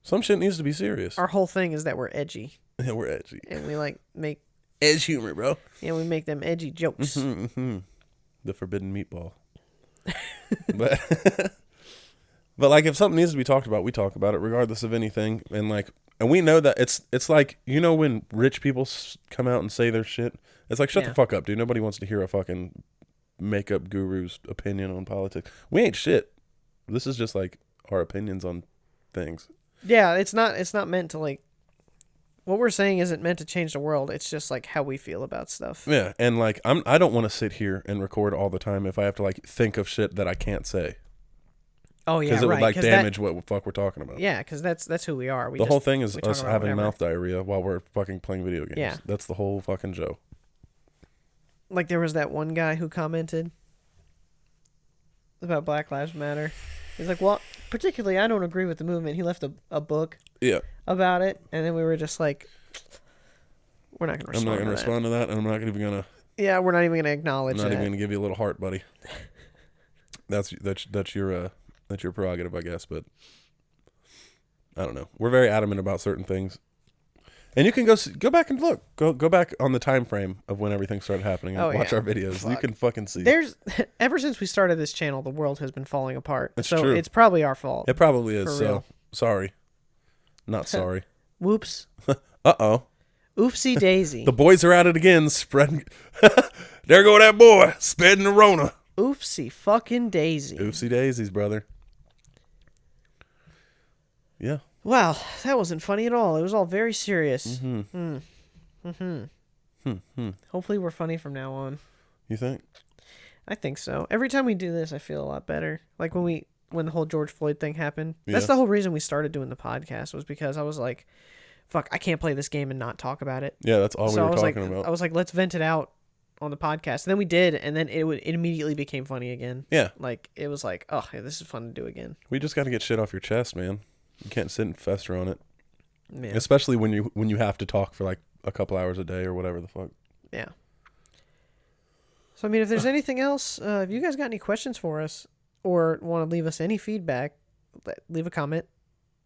Some shit needs to be serious. our whole thing is that we're edgy, Yeah, we're edgy. and we like make Edge humor, bro. we make them edgy jokes. Mm-hmm. The forbidden meatball. but but like if something needs to be talked about, we talk about it regardless of anything. And we know that it's like, when rich people come out and say their shit, it's like, shut Yeah. the fuck up, dude. Nobody wants to hear a fucking makeup guru's opinion on politics. We ain't shit. This is just like our opinions on things. Yeah, it's not meant to like. What we're saying isn't meant to change the world. It's just like how we feel about stuff. Yeah, and like I don't want to sit here and record all the time if I have to like think of shit that I can't say. Oh yeah, Because it would like 'cause damage what the fuck we're talking about. Yeah, because that's who we are. The whole thing is we talk us about having whatever. mouth diarrhea while we're fucking playing video games. Yeah. That's the whole fucking Joe. Like there was that one guy who commented about Black Lives Matter. He's like, well, particularly I don't agree with the movement. He left a book Yeah. about it, and then we were just like, we're not going to respond. I'm not going to to respond to that, and I'm not even going to. Yeah, we're not even going to I'm acknowledge not that. even going to give you a little heart, buddy. That's your prerogative, I guess. But I don't know. We're very adamant about certain things, and you can go back and look. Go back on the time frame of when everything started happening and watch our videos. Fuck. You can fucking see. There's ever since we started this channel, the world has been falling apart. It's so true. it's probably our fault. It probably is. For So real. sorry. Not sorry. Whoops. Uh-oh. Oofsie daisy. The boys are at it again, spreading. There go that boy, spreading the Rona. Oofsie fucking daisy. Oopsie daisies, brother. Yeah. Wow, that wasn't funny at all. It was all very serious. Hopefully we're funny from now on. You think? I think so. Every time we do this, I feel a lot better. Like when the whole George Floyd thing happened. That's Yeah. the whole reason we started doing the podcast, was because I was like, fuck, I can't play this game and not talk about it. Yeah, that's all we were talking I about. was like, let's vent it out on the podcast. And then we did, and then it immediately became funny again. Yeah. Like, it was like, oh, yeah, this is fun to do again. We just got to get shit off your chest, man. You can't sit and fester on it. Yeah. Especially when you have to talk for like a couple hours a day or whatever the fuck. Yeah. So, I mean, if there's anything else, if you guys got any questions for us or want to leave us any feedback, leave a comment,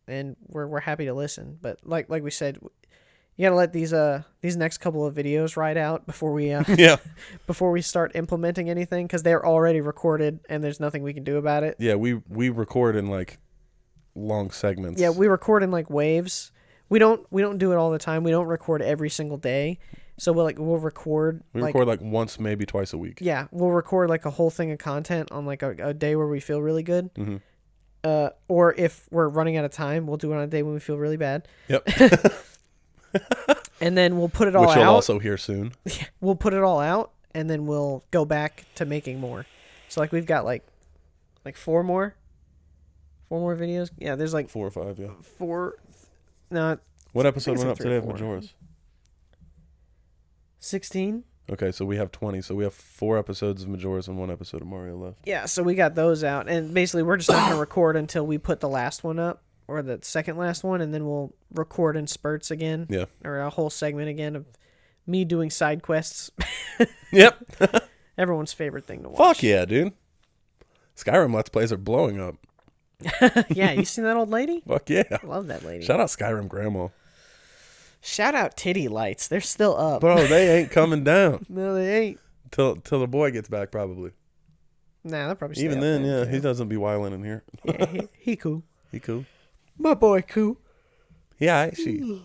and we're happy to listen. But like we said, you gotta let these next couple of videos ride out before we Yeah. before we start implementing anything, because they're already recorded and there's nothing we can do about it. Yeah, we record in like long segments. Yeah, we record in like waves. We don't do it all the time. We don't record every single day. So we'll record. We record like once, maybe twice a week. Yeah, we'll record like a whole thing of content on like a day where we feel really good. Mm-hmm. Or if we're running out of time, we'll do it on a day when we feel really bad. Yep. And then we'll put it all Which out. you'll also hear soon. We'll put it all out, and then we'll go back to making more. So like we've got like four more videos. Yeah, there's like 4 or 5, yeah. four. No, What episode it's went like up 3 today or of 4. Majora's? 16. Okay, so we have 20. So we have 4 episodes of Majora's and 1 episode of Mario left. Yeah, so we got those out, and basically we're just not going to record until we put the last one up, or the second last one, and then we'll record in spurts again. Yeah. Or a whole segment again of me doing side quests. Yep. Everyone's favorite thing to watch. Fuck yeah, dude. Skyrim Let's Plays are blowing up. Yeah, you seen that old lady? Fuck yeah. I love that lady. Shout out Skyrim Grandma. Shout out Titty Lights. They're still up. Bro, they ain't coming down. No, they ain't. Till the boy gets back, probably. Nah, they'll probably stay Even up then, yeah, too. he doesn't be wilding in here. Yeah, he cool. He cool. My boy cool. Yeah, she.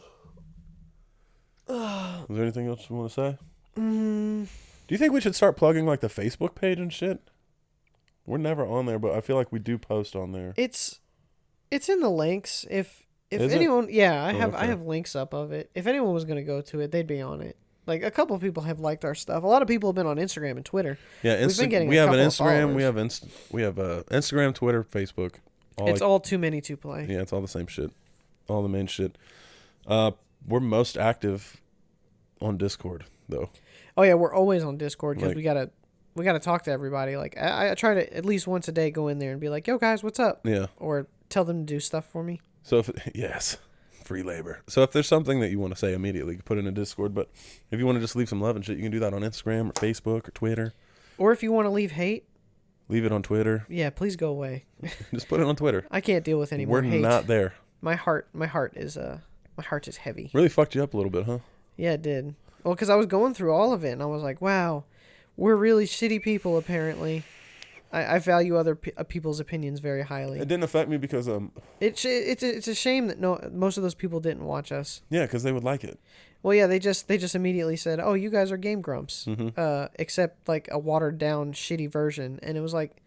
Is there anything else you want to say? Do you think we should start plugging like the Facebook page and shit? We're never on there, but I feel like we do post on there. It's in the links. If Is it? anyone, yeah, I okay. have links up of it. If anyone was gonna go to it, they'd be on it. Like a couple of people have liked our stuff. A lot of people have been on Instagram and Twitter. Yeah, We've been getting we a have an couple of Instagram. We followers. have Instagram, Twitter, Facebook. It's all too many to play. Yeah, it's all the same shit. All the main shit. We're most active on Discord though. Oh yeah, we're always on Discord because Like- we gotta talk to everybody. Like I try to at least once a day go in there and be like, "Yo guys, what's up?" Yeah. Or tell them to do stuff for me. So if yes, free labor. So if there's something that you want to say immediately, you can put it in a Discord. But if you want to just leave some love and shit, you can do that on Instagram or Facebook or Twitter. Or if you want to leave hate, Leave it on Twitter. yeah, please go away. Just put it on Twitter. I can't deal with any We're more hate. not there. My heart is heavy. Really fucked you up a little bit, huh? Yeah, it did. Well, because I was going through all of it, and I was like, wow, we're really shitty people, apparently. I value other people's opinions very highly. It didn't affect me because It's a shame that most of those people didn't watch us. yeah, because they would like it. Well, yeah, they just immediately said, "Oh, you guys are Game Grumps," except like a watered down, shitty version. And it was like,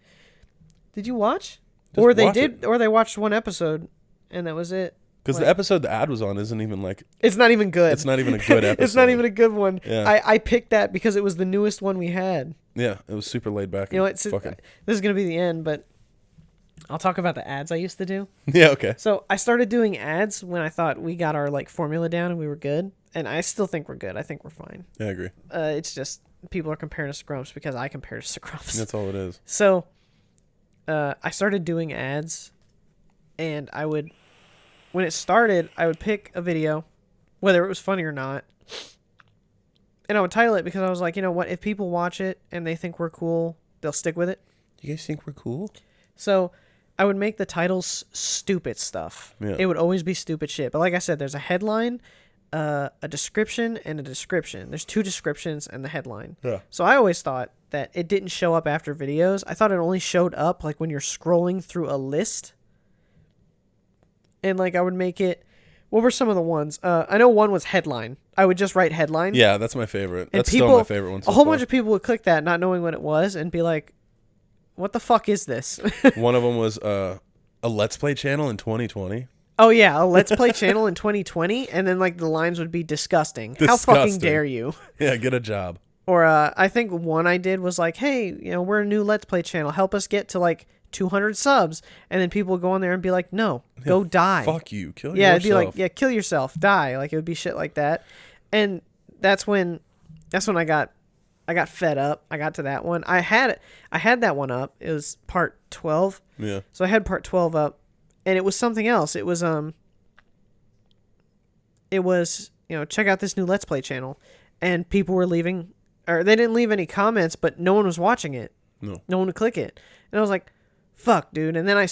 did you watch? Or they watch did, or they watched one episode, and that was it. Because the episode the ad was on isn't even like... It's not even good. It's not even a good episode. It's not even a good one. Yeah. I picked that because it was the newest one we had. Yeah, it was super laid back. You know, this is going to be the end, but I'll talk about the ads I used to do. Yeah, okay. So I started doing ads when I thought we got our like formula down and we were good. And I still think we're good. I think we're fine. Yeah, I agree. It's just people are comparing us to Grumps because I compared us to Grumps. That's all it is. So I started doing ads, and when it started, I would pick a video, whether it was funny or not, and I would title it because I was like, you know what? If people watch it and they think we're cool, they'll stick with it. You guys think we're cool? So I would make the titles stupid stuff. Yeah. It would always be stupid shit. But like I said, there's a headline, a description, and a description. There's 2 descriptions and the headline. Yeah. So I always thought that it didn't show up after videos. I thought it only showed up like when you're scrolling through a list. And like I would make it... What were some of the ones? I know one was headline. I would just write headline. Yeah, that's my favorite. And That's still my favorite one so A whole far. bunch of people would click that not knowing what it was and be like, what the fuck is this? One of them was a Let's Play channel in 2020. Oh, yeah, a Let's Play channel in 2020, and then, like, the lines would be disgusting. How fucking dare you? Yeah, get a job. Or I think one I did was like, hey, you know, we're a new Let's Play channel. Help us get to, like, 200 subs. And then people would go on there and be like, no, go die. Fuck you. Kill Yeah, yourself. it'd be like, yeah, kill yourself. Die. Like, it would be shit like that. And that's when I got fed up. I got to that one. I had that one up. It was part 12. Yeah. So I had part 12 up. And it was something else. It was, you know, check out this new Let's Play channel. And people were leaving, or they didn't leave any comments, but no one was watching it. No. No one would click it. And I was like, fuck, dude. And then I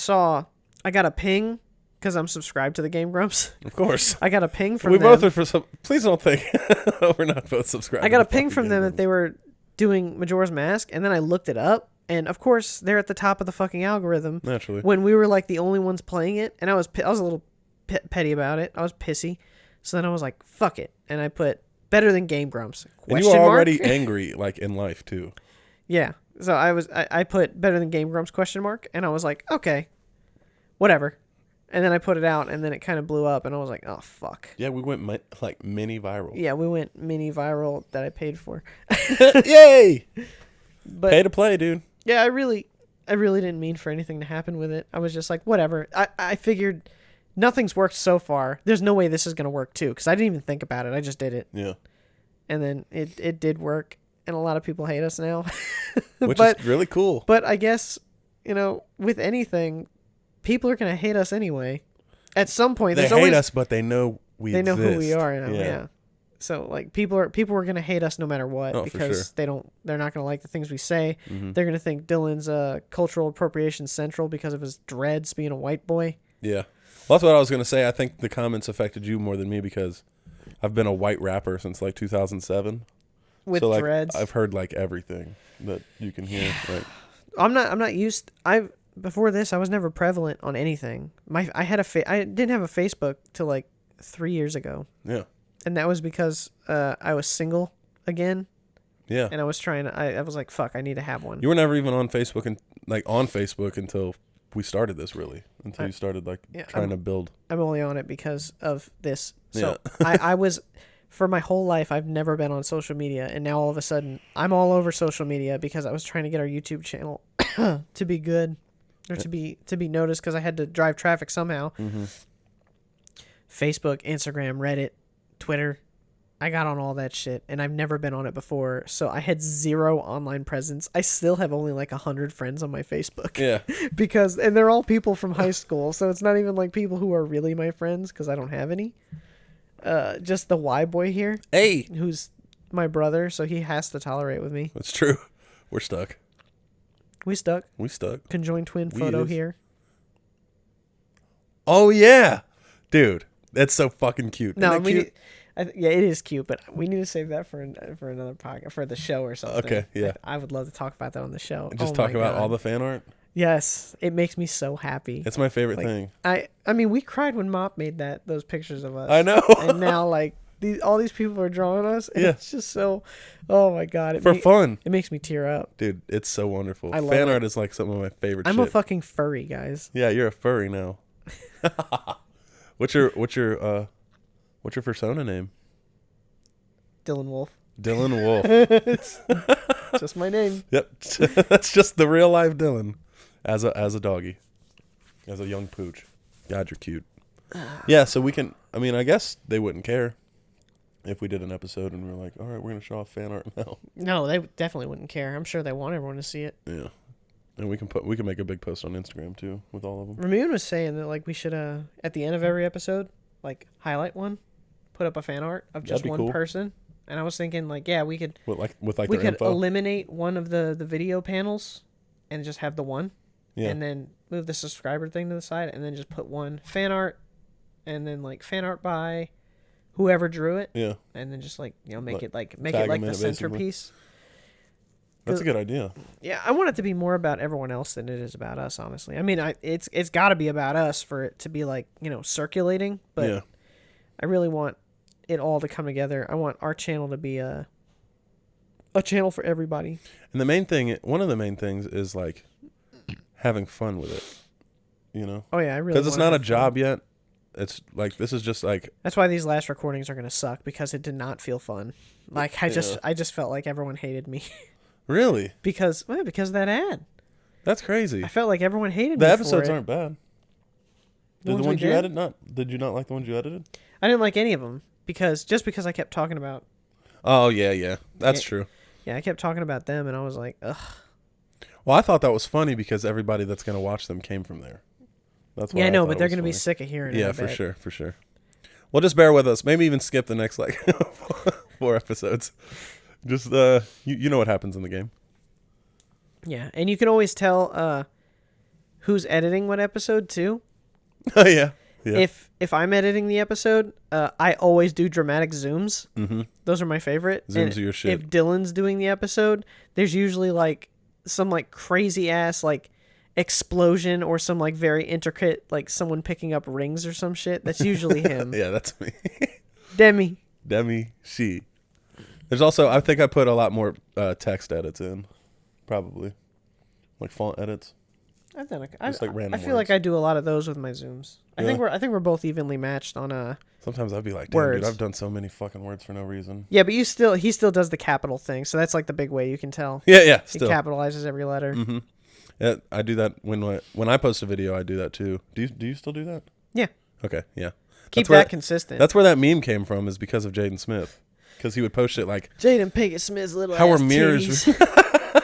got a ping, because I'm subscribed to the Game Grumps. Of course. I got a ping from we them. both are for some... Please don't think we're not both subscribed. I got a ping from them that they were doing Majora's Mask, and then I looked it up. And of course, they're at the top of the fucking algorithm. Naturally. When we were like the only ones playing it, and I was a little petty about it. I was pissy. So then I was like, fuck it. And I put better than Game Grumps. And you were already angry, like, in life, too. Yeah. So I put better than Game Grumps ? And I was like, okay, whatever. And then I put it out, and then it kind of blew up, and I was like, oh, fuck. Yeah, we went, like, mini viral. Yeah, we went mini viral that I paid for. Yay! But Pay to play, dude. yeah, I really didn't mean for anything to happen with it. I was just like, whatever. I figured nothing's worked so far. There's no way this is going to work, too, because I didn't even think about it. I just did it. Yeah. And then it did work, and a lot of people hate us now. Which is really cool. But I guess, you know, with anything, people are going to hate us anyway. At some point, they hate us, but they know we They know exist. who we are now, yeah. So like people are going to hate us no matter what, because they're not going to like the things we say. Mm-hmm. They're going to think Dylan's cultural appropriation central because of his dreads being a white boy. Yeah. Well, that's what I was going to say. I think the comments affected you more than me because I've been a white rapper since like 2007. With so, like, dreads. I've heard like everything that you can hear. Like, I'm not used. Before this, I was never prevalent on anything. I didn't have a Facebook till like 3 years ago. Yeah. And that was because I was single again. Yeah. And I was trying to. I was like, fuck, I need to have one. You were never even on Facebook until we started this, really. Until you started trying to build. I'm only on it because of this. So Yeah. I was, for my whole life, I've never been on social media, and now all of a sudden I'm all over social media because I was trying to get our YouTube channel to be good, or to be noticed, because I had to drive traffic somehow. Mm-hmm. Facebook, Instagram, Reddit, Twitter. I got on all that shit, and I've never been on it before, so I had zero online presence. I still have only like 100 friends on my Facebook. Yeah. And they're all people from high school, so it's not even like people who are really my friends, because I don't have any. Just the Y boy here. Hey. Who's my brother, so he has to tolerate with me. That's true. We're stuck. We stuck. Conjoined twin photo here. Oh, yeah. Dude, that's so fucking cute. No, it is cute, but we need to save that for another podcast, for the show or something. Okay, yeah. I would love to talk about that on the show. Just talk about all the fan art? Yes, it makes me so happy. It's my favorite thing. I mean, we cried when Mop made those pictures of us. I know. And now, like, all these people are drawing us. And Yeah. it's just so. Oh my god! For fun, it makes me tear up. dude. It's so wonderful. I love Fan it. art is like some of my favorite. I'm shit. a fucking furry, guys. Yeah, you're a furry now. What's your persona name? Dylan Wolf. Dylan Wolf. It's just my name. Yep, that's just the real life Dylan, as a doggy, as a young pooch. God, you're cute. Yeah, so we can. I mean, I guess they wouldn't care if we did an episode and we were like, all right, we're gonna show off fan art now. No, they definitely wouldn't care. I'm sure they want everyone to see it. Yeah, and we can make a big post on Instagram too with all of them. Ramon was saying that like we should at the end of every episode like highlight one, put up a fan art of just That'd be one cool. person. And I was thinking, like, yeah, we could With we their could info. eliminate one of the video panels and just have the one, Yeah. and then move the subscriber thing to the side, and then just put one fan art, and then like fan art by whoever drew it, Yeah, and then just like make it Tag like them the in it, basically. centerpiece. that's a good idea. Yeah, I want it to be more about everyone else than it is about us. Honestly, I mean, it's got to be about us for it to be like circulating, but Yeah, I really want it all to come together. I want our channel to be a channel for everybody. and one of the main things is like having fun with it. Oh yeah, I really Because it's wanna not a have fun. job yet. It's like this is just like That's why these last recordings are gonna suck because it did not feel fun. Like I just felt like everyone hated me really. because of that ad. That's crazy. I felt like everyone hated The me. episodes for it. aren't bad. The Did ones the we ones you did? edited Did you not like the ones you edited? I didn't like any of them because I kept talking about. Oh yeah. That's true. Yeah, I kept talking about them, and I was like, ugh. Well, I thought that was funny because everybody that's gonna watch them came from there. That's why Yeah, I know, thought but it they're was gonna be funny. sick of hearing it. Yeah, I for bet. sure. Well, just bear with us. Maybe even skip the next like 4 episodes. Just you know what happens in the game. Yeah, and you can always tell who's editing what episode too. Oh yeah. Yeah. If I'm editing the episode, I always do dramatic zooms. Mm-hmm. Those are my favorite. Zooms And are your shit. If Dylan's doing the episode, there's usually like some like crazy ass like explosion or some like very intricate like someone picking up rings or some shit. That's usually him. Yeah, that's me. Demi. She. There's also I think I put a lot more text edits in, probably, like font edits. I've done Just like random I feel like words. I do a lot of those with my zooms. I think we're both evenly matched on Sometimes I'd be like, damn, Words. dude, I've done so many fucking words for no reason. Yeah, but he still does the capital thing, so that's like the big way you can tell. Yeah, He still. capitalizes every letter. Mm-hmm. Yeah, I do that when I post a video. I do that too. Do you still do that? Yeah. Okay, yeah. Keep That's where- that consistent. That's where that meme came from, is because of Jaden Smith, because he would post shit like, Jaden Pinkett Smith's little "How are ass mirrors? titties.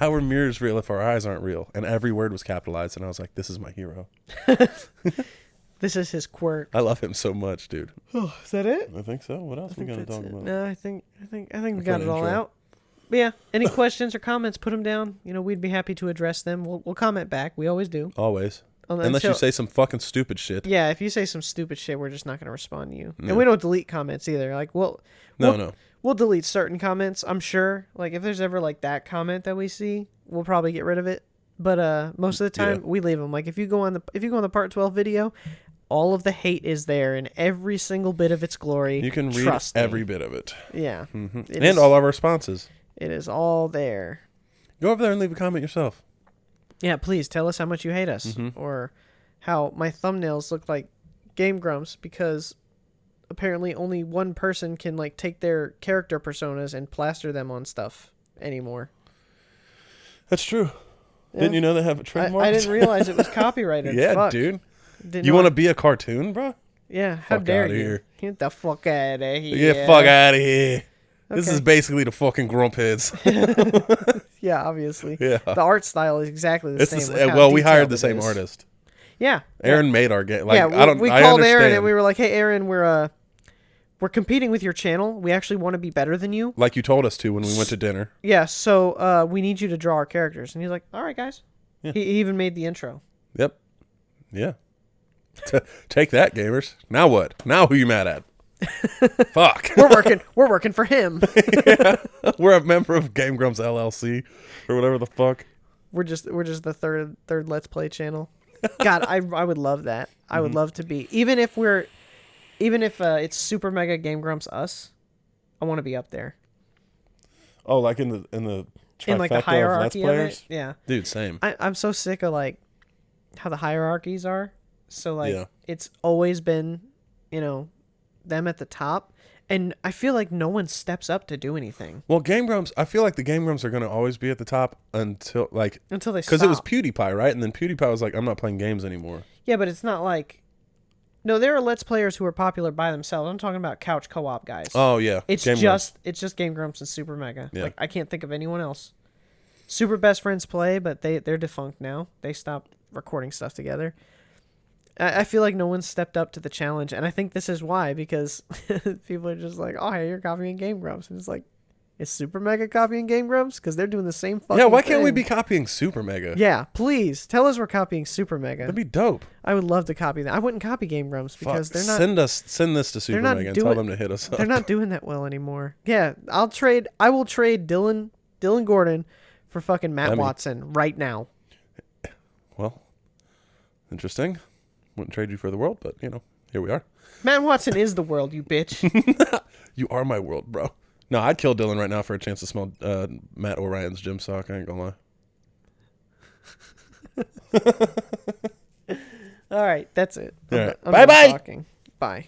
How are mirrors real if our eyes aren't real?" And every word was capitalized, and I was like, "This is my hero. This is his quirk. I love him so much, dude." Oh, is that it? I think so. What else we gonna talk about? No, I think we For got the it all intro. out. But yeah, any questions or comments, put them down. We'd be happy to address them. We'll comment back. We always do. Always, unless you say some fucking stupid shit. Yeah, if you say some stupid shit, we're just not going to respond to you. No. And we don't delete comments either. Like, No. We'll delete certain comments, I'm sure. Like, if there's ever, like, that comment that we see, we'll probably get rid of it. But most of the time, Yeah. we leave them. Like, if you go on the part 12 video, all of the hate is there in every single bit of its glory. You can read Trust me. every bit of it. Yeah. Hmm. It And is- all our responses. It is all there. Go over there and leave a comment yourself. Yeah, please tell us how much you hate us. Mm-hmm. Or how my thumbnails look like Game Grumps because apparently only one person can, like, take their character personas and plaster them on stuff anymore. That's true. Yeah. Didn't you know they have a trademark? I didn't realize it was copyrighted. Yeah, Fuck. dude. Didn't You know want to I- be a cartoon, bro? Yeah, how Fuck dare outta you? here. Get the fuck out of here. Get fuck out of here. This Okay. is basically the fucking grump heads. Yeah, obviously. Yeah. The art style is exactly the It's same. the, Look how well, we hired detailed the it same is. artist. Yeah. Aaron made our game. Like, yeah, I don't. we I called understand. Aaron and we were like, "Hey, Aaron, we're competing with your channel. We actually want to be better than you. Like you told us to when we went to dinner. Yeah, so we need you to draw our characters." And he's like, "All right, guys." Yeah. He even made the intro. Yep. Yeah. Take that, gamers. Now what? Now who you mad at? Fuck. We're working for him. Yeah. We're a member of Game Grumps LLC or whatever the fuck. We're just the third Let's Play channel. God, I would love that. I would love to be, even if we're Even if it's Super Mega Game Grumps us, I want to be up there. Oh, like in the trifecta In like the of Let's hierarchy of Players? it. Yeah. Dude, same. I'm so sick of like how the hierarchies are. So like Yeah. it's always been, them at the top. And I feel like no one steps up to do anything. Well, Game Grumps, I feel like the Game Grumps are going to always be at the top until they stop. because it was PewDiePie, right? And then PewDiePie was like, I'm not playing games anymore. Yeah, but it's not like... No, there are Let's Players who are popular by themselves. I'm talking about couch co-op guys. Oh, yeah. It's Game Grumps. just Game Grumps and Super Mega. Yeah. Like, I can't think of anyone else. Super Best Friends play, but they're defunct now. They stopped recording stuff together. I feel like no one stepped up to the challenge, and I think this is why, because people are just like, oh, hey, you're copying Game Grumps. And it's like, is Super Mega copying Game Grumps? Because they're doing the same fucking Yeah, why can't we thing. be copying Super Mega? Yeah, please. Tell us we're copying Super Mega. That'd be dope. I would love to copy that. I wouldn't copy Game Grumps because Fuck. they're not... Send this to Super not Mega and tell doing- them to hit us up. They're not doing that well anymore. Yeah, I will trade Dylan Gordon for fucking Matt Watson right now. Well, interesting. Wouldn't trade you for the world, but here we are. Matt Watson is the world, you bitch. You are my world, bro. No, I'd kill Dylan right now for a chance to smell Matt O'Ryan's gym sock. I ain't gonna lie. All right, that's it. All right. I'm Bye-bye. done talking. Bye.